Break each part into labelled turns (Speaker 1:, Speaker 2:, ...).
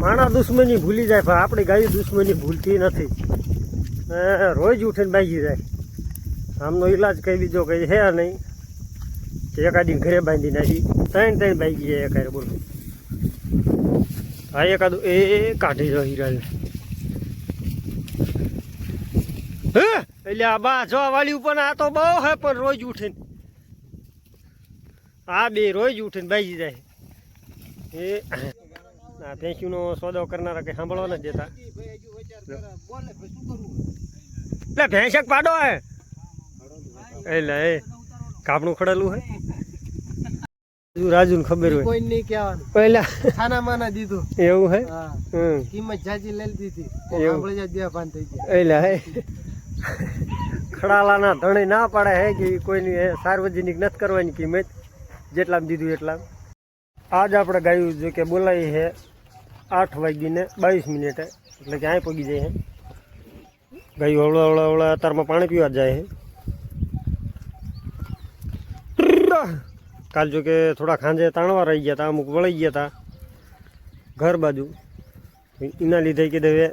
Speaker 1: માણા દુશ્મની ભૂલી જાય પણ આપણી ગાય દુશ્મની ભૂલતી નથી. રોજ ઉઠીને બાજી જાય. આમનો ઈલાજ કઈ બીજો કઈ હે નહીં કે એકાદી ઘરે બાંધી નાખી. ત્રણ બાજી જાય એકારે. બોલો હા એકાદું એ કાઢી જો હીરાને. એટલે આ બા જો વાળી ઉપર આ તો બહુ હે પણ રોજ ઉઠીને આ બે રોજ ઉઠીને બાજી જાય. એ આ ભેંસુનો સોદો કરનારા કઈ સાંભળવા નથી દેતા. એટલે ભેંસક પાડો હે એટલે એ કાપણું ખડેલું હે. રાજુ ને ખબર હોય કોઈ નહીં કહેવાનું. પહેલા ખાના માના દીધું એવું હે. કિંમત જાજી લઈ દીધી એટલે હે ખડાલાના ધણી ના પાડે હે કે કોઈની સાર્વજનિક નથી કરવાની કિંમત. જેટલા દીધું એટલા. આજ આપણે ગાયું જો કે બોલાવી છે 8 વાગીને 22 મિનિટે એટલે કે અહીં પગી જાય છે. ગાયું હવળા હવળા હવળા અત્યારમાં પાણી પીવા જાય છે. કાલ જો કે થોડા ખાંજે તાણવા રહી ગયા હતા, અમુક વળી ગયા હતા ઘર બાજુ. એના લીધે કીધે હવે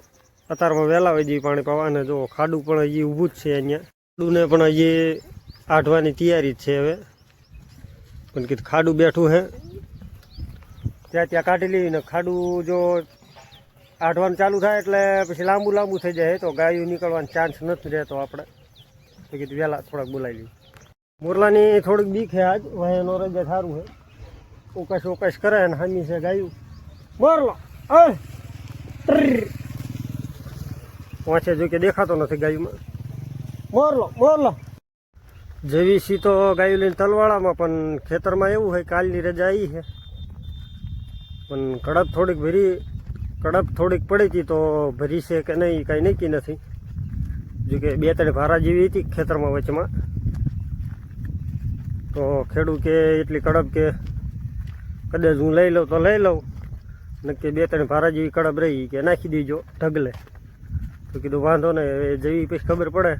Speaker 1: અત્યારમાં વહેલા હોય જઈએ પાણી પાવા. અને જો ખાડું પણ હજી ઊભું જ છે અહીંયા. ખાડુંને પણ હજી આઢવાની તૈયારી જ છે હવે. પણ કીધું ખાડું બેઠું હે ત્યાં કાઢી લઈને ખાડું જો આઢવાનું ચાલુ થાય એટલે પછી લાંબુ થઈ જાય તો ગાયું નીકળવાનો ચાન્સ નથી રહેતો. આપણે તો કીધું વહેલા થોડાક બોલાવી લઈએ. મોરલાની થોડીક બીક છે આજ. વહેનો રજા સારું છે. ઓકાશ કરે ને હામી છે ગાયું. મોરલો વાંચે જો કે દેખાતો નથી ગાયુંમાં. મોરલો જેવી તો ગાયું લઈને તલવાડામાં પણ ખેતરમાં એવું હોય કાલની રજા આવી છે પણ કડપ થોડીક પડી હતી તો ભરી છે કે નહીં કાંઈ નક્કી નથી. જો કે 2-3 ભારા જેવી હતી ખેતરમાં વચમાં તો ખેડૂત કે એટલી કડપ કે કદાચ હું લઈ લઉં તો લઈ લઉં નક્કી 2-3 ભારા જેવી કડપ રહી કે નાખી દેજો ઢગલે. તો કીધું વાંધો ને જેવી પછી ખબર પડે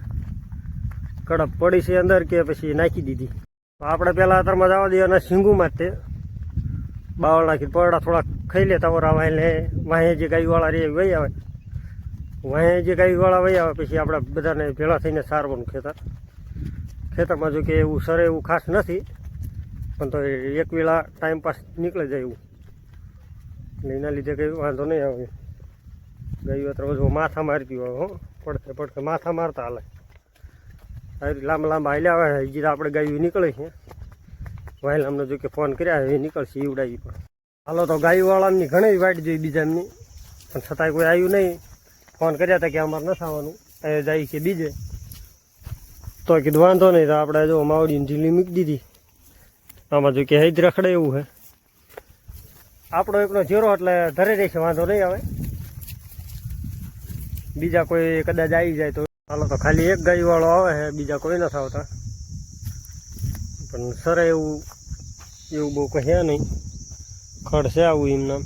Speaker 1: કડપ પડી છે અંદર કે પછી નાખી દીધી. તો આપણે પહેલાં અત્યારમાં જવા દઈએ અને સિંગુમાં જ તે બાવળ નાખી પરડા થોડાક ખાઈ લેતા ઓરા વાહે જે ગાયવાળા રે વહી આવે. વાહે જે ગાયવાળા વહી આવે પછી આપણે બધાને ભેળા થઈને સારવાનું ખેતરમાં જો કે એવું સરે એવું ખાસ નથી પણ તો એક વેળા ટાઈમ પાસ નીકળી જાય એવું. એટલે એના લીધે કંઈ વાંધો નહીં આવે. ગાયું અત્યારે બધું માથા મારતી હોય હો પડખે માથા મારતા હાલે. લાંબા હાલ્યા આવે હજી તો આપણે ગાયું નીકળે છે. વાયલ અમને જો કે ફોન કર્યા એ નીકળશે ઈવડાવી પણ. હાલો તો ગાયુંવાળાની ઘણી વાટ જોઈ બીજા એમની પણ છતાંય કોઈ આવ્યું નહીં. ફોન કર્યા હતા કે અમારે નથી આવવાનું એ જાય છે બીજે. તો કીધું વાંધો નહીં. તો આપણે જો માવડીની ઢીલી મૂકી દીધી. આમાં જો કે હેજ રખડે એવું છે. આપણો એકનો ઝેરો એટલે ધરે રહેશે વાંધો નહીં આવે. બીજા કોઈ કદાચ આવી જાય તો હાલો તો ખાલી એક ગાયવાળો આવે છે બીજા કોઈ નથી આવતા. પણ સરે એવું બહુ કંઈ છે નહીં. ખડ છે આવું એમ નામ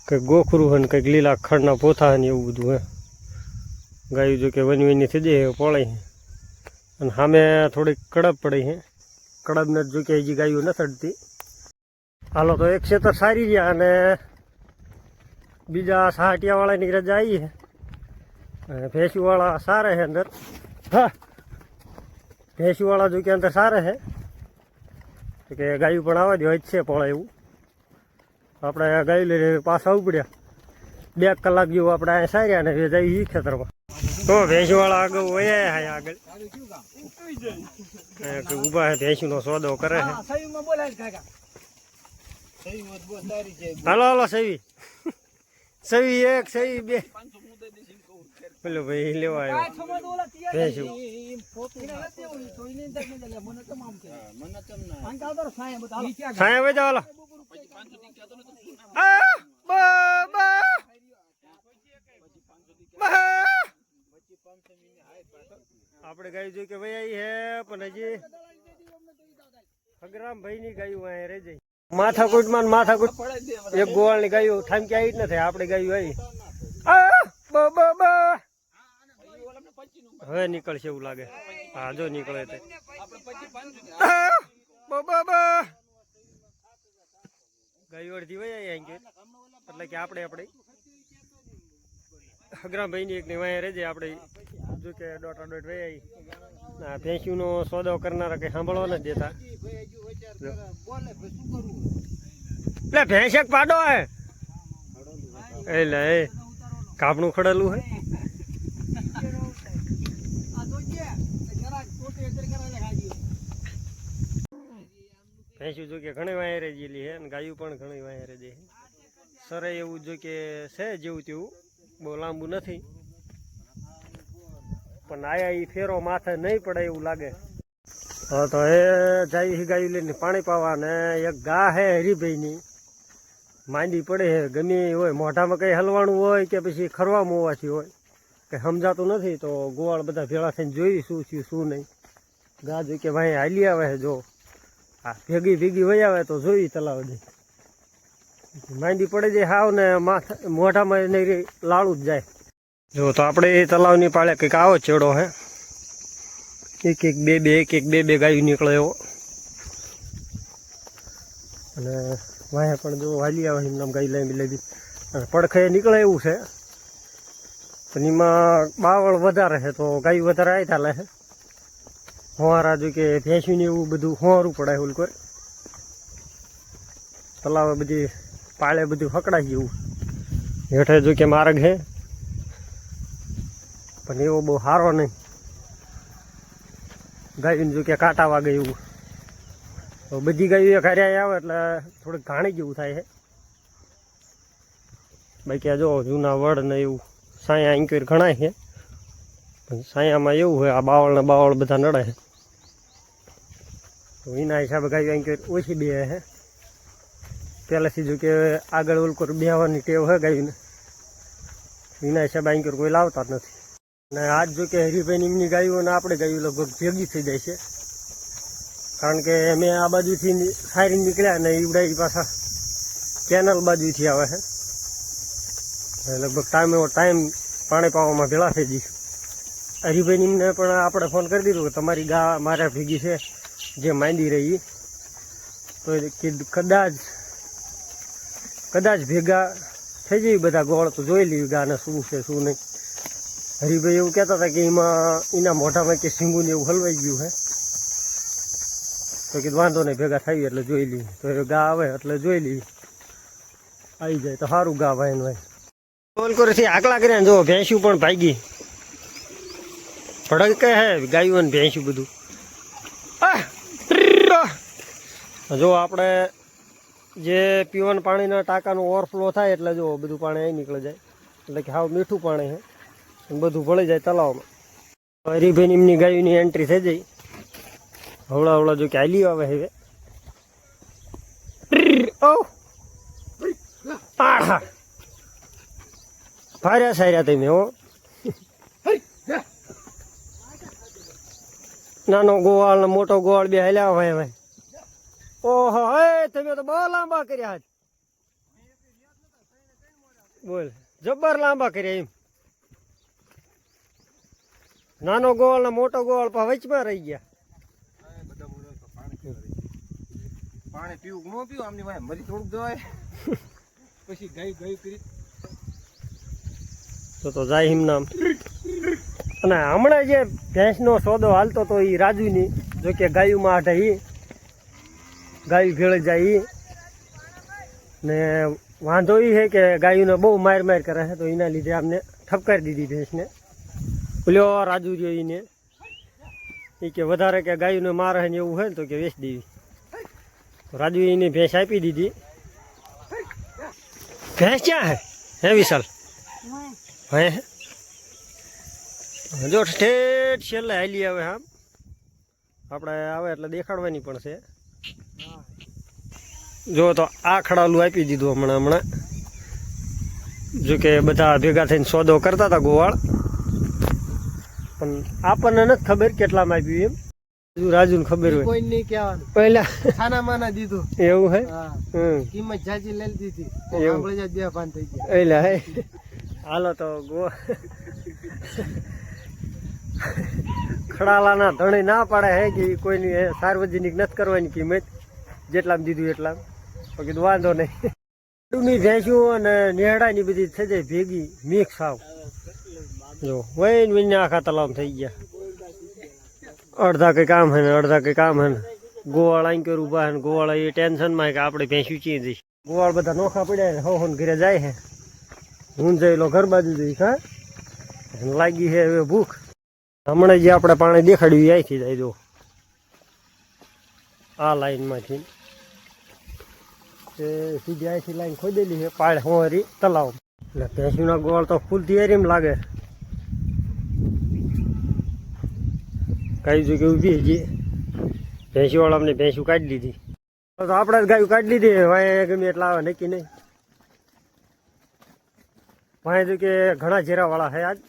Speaker 1: કંઈક ગોખરું હોય ને કંઈક લીલા ખડના પોથા હોય ને એવું બધું હે. ગાયું જો કે વની થઈ જાય પળે છે. અને સામે થોડીક કડપ પડી છે. કડબને જો કે હજી ગાયું નથી અડતી. હાલો તો એક ખેતર સારી રહ્યા અને બીજા સહાટિયાવાળાની રજા આવી છે. ભેંસુવાળા સારે છે અંદર. હા ભેંસુવાળા જો કે અંદર સારે છે કે ગાયું પણ આવવા દે જ છે પળે એવું. આપણે ગાયું લઈને પાછા ઉપડ્યા 2 કલાક જેવું આપણે અહીંયા સાર્યા ને જઈએ ખેતરમાં. તો ભેંસુવાળા આગળ વયા આગળ ઊભા છે ભેંસુનો સોદો કરે છે. હાલો સવી 1 સવી 2 બોલો ભાઈ લેવા આવ્યો ભેંસું. સાયા વઈ જાવ આપણે ગાયું જોઈ કે ભાઈ આવી હે પણ હજી હગરામભાઈ ની ગાયું અહીં રહી જાય. માથાકૂટમાં માથાકૂટ એક ગોવાળની ગાયું ઠામકી આવી જ નથી. આપણે ગાયું આવી હવે નીકળશે એવું લાગે. હા જો નીકળે તે ગાયું અડધી વહી આવી એટલે એટલે કે આપણે હગરામભાઈની એકની વાંહે રહેજે આપણે જો કે દોઢ વહી આવી ભેંસ્યુંનો સોદો કરનારા કંઈ સાંભળવા નથી દેતા. એટલે ભેંસ એક પાડો હે એટલે એ કાપણું ખડેલું હે. ભેંસ્યું જો કે ઘણી વાંહે રેજેલી હે અને ગાયું પણ ઘણી વાંહે રેજે છે. સરે એવું જો કે છે જેવું તેવું બહુ લાંબુ નથી પણ આયા એ ફેરો માથે નહીં પડે એવું લાગે. હા તો એ જાય ગાયું લઈને પાણી પાવા ને એક ગા હે હરીભાઈની માંડી પડે છે ગમે હોય મોઢામાં કંઈ હલવાનું હોય કે પછી ખરવામાં હોવાથી હોય કંઈ સમજાતું નથી તો ગોવાળ બધા ભેળા થઈને જોઈ શું થયું શું નહીં. ગા જો કે ભાઈ હાલી આવે છે જો હા ભેગી વહી આવે તો જોઈ તલાવ દે માંડી પડે જાય હાવ ને માથા મોઢામાં નહીં લાળું જ જાય. જો તો આપણે એ તલાવની પાળે કંઈક આવો ચેડો હે એક બે ગાયું નીકળે એવો અને વાંહે પણ જો હાલી આવે એમ ગાય લાંબી અને પડખે નીકળે એવું છે પણ એમાં બાવળ વધારે છે તો ગાયું વધારે આવી ચાલે છે. હોવારા જો કે ભેંસું એવું બધું હોવારું પડાય ઓલું કરે તલાવે બધી પાળે બધું હકડાઈ જેવું હેઠે જો કે માર્ગ છે પણ એવો બહુ સારો નહીં. ગાયું જો કે કાંટા વાગે એવું તો બધી ગાયું એક હારે આવે એટલે થોડીક ઘાણી જેવું થાય છે. બાકી જો જૂના વડ ને એવું સાયા ઇન્ક્વેર ઘણાય છે પણ સાયામાં એવું હોય આ બાવળ ને બાવળ બધા નડે છે તો એના હિસાબે ગાયું ઇન્ક્વેર ઓછી બે છે. પહેલાંથી જો કે આગળ ઓલકોર બેહવાની ટેવ હોય ગાયુંને એના હિસાબે ઇન્ક્વેર કોઈ લાવતા જ નથી. અને આજ જો કે હરીભાઈની એમની ગાયું અને આપણે ગાયું લગભગ ભેગી થઈ જાય છે કારણ કે અમે આ બાજુથી સારી નીકળ્યા ને ઈવડા પાછા કેનલ બાજુથી આવે છે લગભગ ટાઈમ પાણી પાવામાં ભેળા થઈ જઈશું. હરીભાઈને પણ આપણે ફોન કરી દીધો કે તમારી ગા મારા ભેગી છે જે માંડી રહી તો કદાચ ભેગા થઈ જાય બધા ગોળ તો જોઈ લઈએ ગાને શું છે શું નહીં. હરીભાઈ એવું કહેતા હતા કે એના મોઢામાં કે સિંગુને એવું હલવાઈ ગયું છે તો કીધું વાંધો નહીં ભેગા થાય એટલે જોઈ લઈએ તો એ ગા આવે એટલે જોઈ લઈએ આવી જાય તો સારું ગા ભાઈ ભાઈ કોલકોરેથી આગલા કર્યા જો ભેંસું પણ ભાગી ભડક કે હે ગાયું અને ભેંસું બધું. જો આપણે જે પીવાનું પાણીના ટાંકાનું ઓવરફ્લો થાય એટલે જો બધું પાણી અહીં નીકળી જાય એટલે કે હાવ મીઠું પાણી છે બધું ભળી જાય તલાવમાં. હરીભાઈ એમની ગાયોની એન્ટ્રી થઈ જાય હવળા જો કે હાલી આવે હવે ફાર્યા સાર્યા તમે હો નાનો ગોવાળ ને મોટો ગોવાળ બે હાલ્યા ભાઈ ભાઈ. ઓહો હે તમે તો બહુ લાંબા કર્યા બોલ જબ્બર લાંબા કર્યા એમ. નાનો ગોવાળ ને મોટો ગોવાળ પણ વચમાં રહી ગયા.
Speaker 2: પાણી પીવું ન પીવું આમની વાય મરી થોડુંક જવાય પછી ગાય કરી
Speaker 1: તો જાય એમ નામ. અને હમણાં જે ભેંસનો સોદો હાલતો તો એ રાજુની જો કે ગાયુંમાં આઢે એ ગાયું ભેળી જાય ને વાંધો એ છે કે ગાયુંને બહુ માર કરે છે તો એના લીધે આમને ઠપકારી દીધી ભેંસને. પેલો રાજુ રહ્યો એને એ કે વધારે કે ગાયુંને મારે ને એવું હોય ને તો કે વેચી દેવી તો રાજુ એની ભેંસ આપી દીધી. ભેંસ ક્યાં હે વિશાલ હે જો ઠેઠ છેલ્લે હાલી આવે આમ આપણે આવે એટલે દેખાડવાની પણ છે. જો તો આ ખડાલું આપી દીધું હમણાં જો કે બધા ભેગા થઈને સોદો કરતા હતા ગોવાળ પણ આપણને નથી ખબર કેટલામાં આપ્યું એમ રાજુને ખબર હોય
Speaker 2: કોઈ નહીં કહેવાનું
Speaker 1: પહેલા
Speaker 2: ખાના માના દીધું
Speaker 1: એવું હે
Speaker 2: કિંમત જાજી લઈ દીધી બે પાન થઈ ગયા
Speaker 1: એટલે હે હાલો તો ખડાલાના ધણી ના પાડે હે કે કોઈની સાર્વજનિક નથી કરવાની કિંમત જેટલામાં દીધું એટલામાં તો કીધું વાંધો નહીં. ની ભેંસું અને નેહડાની બધી થઈ જાય ભેગી મિક્સ આવ જો વહીને વિને આખા તલાવ થઈ ગયા. અડધા કઈ કામ હે ને અડધા કઈ કામ હે ને ગોવાળ આઈ કર્યું ઉભા હે ને ગોવાળ એ ટેન્શનમાં કે આપણે ભેંસું ચી જઈશ. ગોવાળ બધા નોખા પડ્યા હો હો ઘરે જાય હે. હું જઈલો ઘર બાજુ જઈશ. હા લાગી હે હવે ભૂખ. હમણાં જે આપણે પાણી દેખાડ્યું અહીંથી જાય જો આ લાઈનમાંથી સીધી અહીંથી લાઈન ખોદેલી છે પાડ હોરી તલાવ. એટલે ભેંસુના ગોળ તો ફૂલ તૈયારીમાં લાગે. કઈ જગ્યાએ ઊભી હજી ભેંસુવાળા અમને ભેંસું કાઢી લીધી. તો આપણે જ ગાયું કાઢી લીધી. વાય ગમે એટલા આવે નક્કી નહીં. વાય તો કે ઘણા જીરાવાળા છે આજ.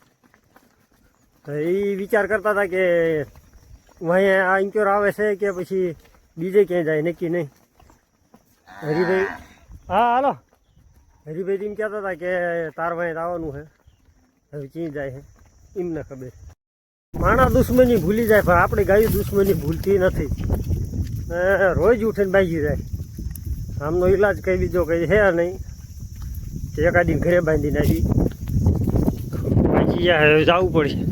Speaker 1: તો એ વિચાર કરતા હતા કે વાય આ ઇન્ક્યોર આવે છે કે પછી બીજે ક્યાંય જાય નક્કી નહીં. હરિભાઈ હા હાલો હરિભાઈ એમ કહેતા હતા કે તાર વાય આવવાનું છે હવે ક્યાં જાય છે એમને ખબર. માણા દુશ્મની ભૂલી જાય પણ આપણી ગાયું દુશ્મની ભૂલતી નથી. રોજ ઉઠીને બાજી જાય. આમનો ઈલાજ કઈ બીજો કઈ છે નહીં કે એકાદી ઘરે બાંધી નાખી બાજી જાય જવું પડશે.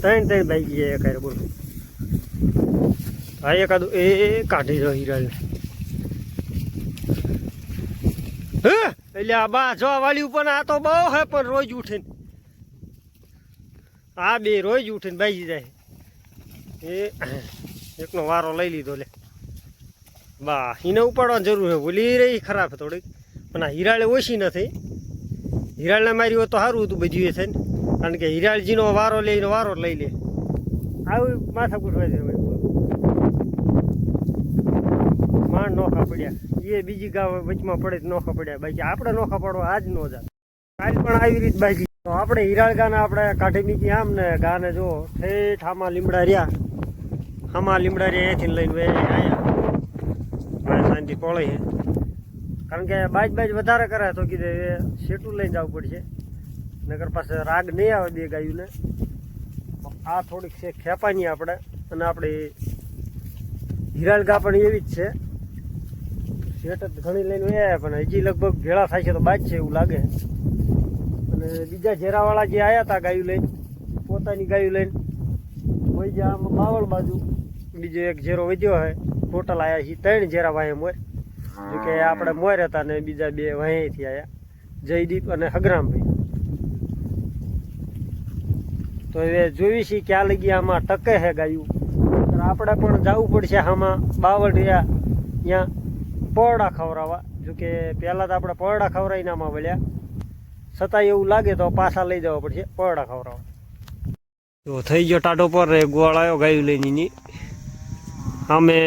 Speaker 1: ત્રણ ત્રણ બાઈક જાય એકારે બોલો. હા એકાદું એ કાઢી રહ્યો હીરા. એટલે આ બા જો વાળી ઉપર આ તો બહુ હે પણ રોજ ઉઠીને આ બે રોજ ઉઠીને બાજી જાય. એ એકનો વારો લઈ લીધો લે બા એને ઉપાડવાની જરૂર છે. ઓલી રહી ખરાબ થોડીક પણ આ હિરાળે ઓછી નથી. હિરાળને મારી હોય તો સારું હતું બધું એ થઈને કારણ કે હિરાળજીનો વારો લે એનો વારો લઈ લે. આવું માથા કૂટવા દે માંડ નોખા પડ્યા. એ બીજી ગાવ વચમાં પડે નોખા પડ્યા. બાકી આપણે નોખા પડવા આજ નો જાય. કાલ પણ આવી રીત બાકી તો આપણે હિરાળ ગાને આપણે કાઢી મીકી આમ ને ગાને જો ઠેઠ આમાં લીમડા રહ્યા. આમાં લીમડા રહ્યા એથી લઈને વે અહીંયા શાંતિ પોળે છે કારણ કે બાજ વધારે કરે તો કીધે શેટું લઈને જવું પડશે નગર પાસે રાગ નહીં આવે બે ગાયુંને. આ થોડીક છે ખેપાની આપણે અને આપણે હિરાળ ગા પણ એવી જ છે. શેટ જ ઘણી લઈને આવ્યા પણ હજી લગભગ ભેળા થાય છે તો બાજ છે એવું લાગે. અને બીજા ઝેરાવાળા જે આવ્યા હતા ગાયું લઈને પોતાની ગાયું લઈને કોઈ જે આમ બાવળ બાજુ બીજો એક ઝેરો વધ્યો હોય ટોટલ આવ્યા છે 3 ઝેરા વાય મોર. જોકે આપણે મોર હતા ને બીજા 2 વાયથી આવ્યા જયદીપ અને હગરામભાઈ. તો હવે જોઈ છીએ ક્યાં લગી આમાં ટકે છે ગાયું. આપણે પણ જવું પડશે આમાં બાવળ રહ્યા ત્યાં પરડા ખવડાવવા. જોકે પહેલાં તો આપણે પરડા ખવડાવીને આમાં વળ્યા છતાં એવું લાગે તો પાછા લઈ જવા પડશે પરડા ખવડાવવા. તો થઈ ગયો ટાટો પર ગોળ આવ્યો ગાયું લઈને. અમે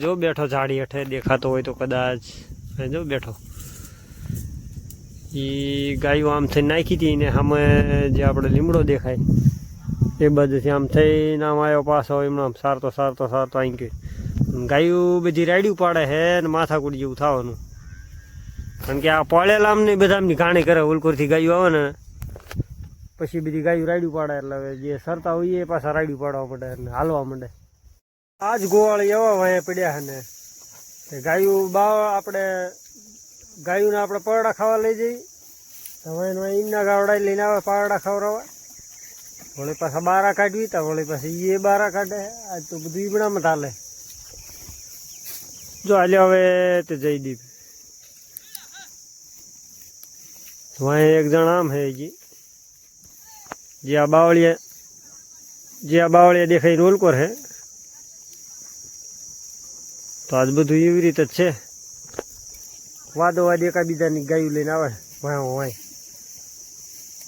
Speaker 1: જો બેઠો ઝાડી હેઠે દેખાતો હોય તો કદાચ જો બેઠો. એ ગાયું આમ થઈને નાખી હતી ને સામે જે આપણે લીમડો દેખાય એ બાજુથી આમ થઈને આમ આવ્યો પાછો એમને આમ સારતો અહીં ગયો. ગાયું બધી રાડ્યું પાડે હે ને માથાકૂટ જેવું થવાનું કારણ કે આ પડેલા આમને બધા આમની ઘાણી કરે. ઉલકોરથી ગાયું આવે ને પછી બધી ગાયું રાડ્યું પાડે એટલે હવે જે સરતા હોય એ પાછા રાડ્યું પાડવા માંડે એટલે હાલવા માંડે. આ જ ગોવાળ એવા વાયા પડ્યા છે ને ગાયું આપણે ગાયુંને આપણે પરડા ખાવા લઈ જઈએ તો એમના ગાવડા લઈને આવે પારડા ખવડાવવા. વળી પાછા બારા કાઢવી તો વળી પાછી એ બારા કાઢે. આજ તો બધું ઈબડામાં ચાલે. જો હાલે હવે તે જયદીપ વાય એક જણ આમ હે જી જે આ બાવળિયા દેખાય રોલકોર હે. તો આજ બધું એવી રીતે જ છે. વાદો વાદ એકાબીજાની ગાયું લઈને આવે વાય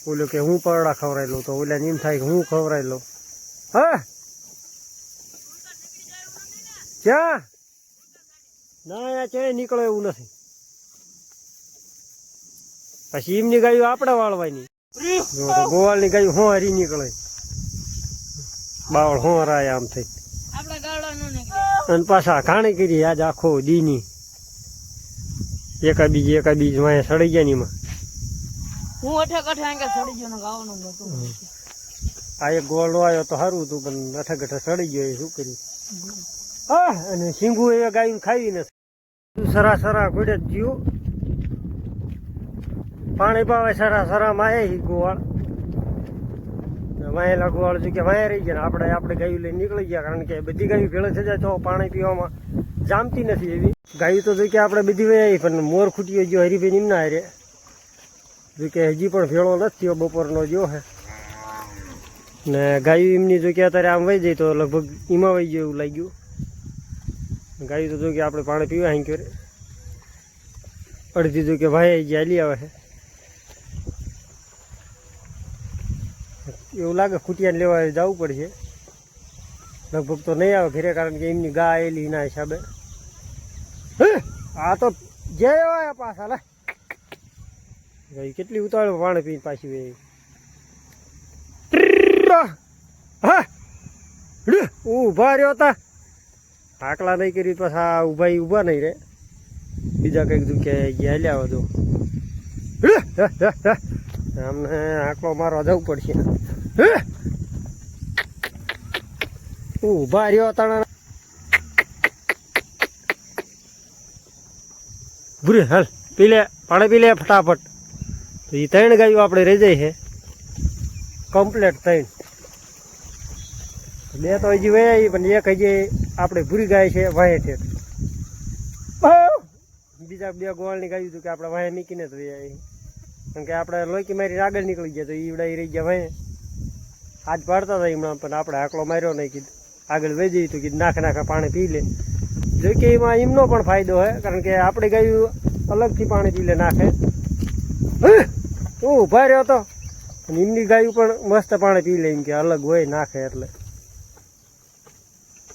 Speaker 1: ઓલો કે હું પરડા ખવડાવી લઉં તો ઓલાને એમ થાય કે હું ખવડાવી લઉં. હા ક્યાં ના અહીંયા ક્યાંય નીકળો એવું નથી. પછી એમની ગાયું આપણે વાળવાની. ગોવાળની ગાયું હું હરી નીકળે બાવળ હું હરાય આમ થઈ અને પાછા ઘાણી કરી આજ આખો દીની એકાબીજ વાય સડી ગયા નીમાં. આ એક ગોળો આવ્યો તો સારું હતું પણ અઠે ગઠે સડી ગયો એ શું કર્યું. હા અને શીંગું એ ગાયું ખાવી નથી સરા ઘોડે જ જીવ પાણી પાવે સરા માએ ગોવાળ વાયેલા ગોવાળ જો કે વાયા રહી ગયા ને આપણે ગાયું લઈને નીકળી ગયા કારણ કે બધી ગાયું ભેળે થઈ જાય તો પાણી પીવામાં જામતી નથી એવી ગાયું તો જો કે આપણે બધી વહી પણ મોર ખૂટીઓ જો હરીભાઈ નિમના હારે જો કે હજી પણ ભેળો નથી થયો બપોરનો જો હે ને ગાયું એમની જો કે અત્યારે આમ વહી જાય તો લગભગ એમાં વહી જાય એવું લાગ્યું ગાયું તો જો કે આપણે પાણી પીવા અહીં કરે અડધી જો કે ભાઈ જે હાલી આવે છે એવું લાગે ખૂટિયાને લેવા જવું પડશે લગભગ તો નહીં આવે ઘરે કારણ કે એમની ગા આવેલી એના હિસાબે આ તો જે હોય પાછા લે ગાય કેટલી ઉતાવળ પાણી પીને પાછી વે હા ઊભા રહ્યો હતા આકલા નહીં કરી પાછા ઊભા નહીં રે બીજા કંઈક દુઃખે હાલ્યા વધુ અમને આકલો મારવા જવું પડશે ઊભા રહ્યો તણા ભૂરે હાલ પી લે પાણી પી લે ફટાફટ તો એ 3 ગાયો આપણે રહી જાય છે કમ્પ્લેટ 3 2 તો હજી વહી પણ એક હજી આપણે ભૂરી ગાય છે વાહે છે બીજા 2 ગોવાળની ગાયું હતું કે આપણે વાહે મૂકીને તો કારણ કે આપણે લોકી મારી આગળ નીકળી ગયા તો ઈવડા રહી ગયા વાહે આજ પાડતા હતા હમણાં પણ આપણે આકલો માર્યો નહીં કીધું આગળ વહી જઈએ તો કીધું નાખા પાણી પી લે જો કે એમાં એમનો પણ ફાયદો હોય કારણ કે આપણે ગાયું અલગથી પાણી પી લે નાખે હું ઊભા રહ્યો હતો અને એમની ગાયું પણ મસ્ત પાણી પી લે એમ કે અલગ હોય નાખે એટલે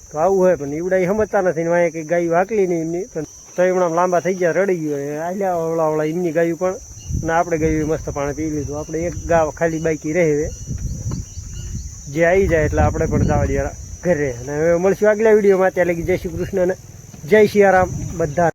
Speaker 1: તો આવું હોય પણ ઈવડા સમજતા નથી ને વાંહે કંઈક ગાયું હાકલી નહીં એમની પણ તો હમણાં લાંબા થઈ ગયા રડી ગયું આલ્યા ઓળા એમની ગાયું પણ ને આપણે ગાયું મસ્ત પાણી પી લીધું આપણે એક ગાવ ખાલી બાકી રહે જે આવી જાય એટલે આપણે પણ જવા દે ઘરે અને હવે મળશું આગલા વિડીયોમાં ત્યાં લગી જય શ્રી કૃષ્ણ અને જય સિયારામ બધા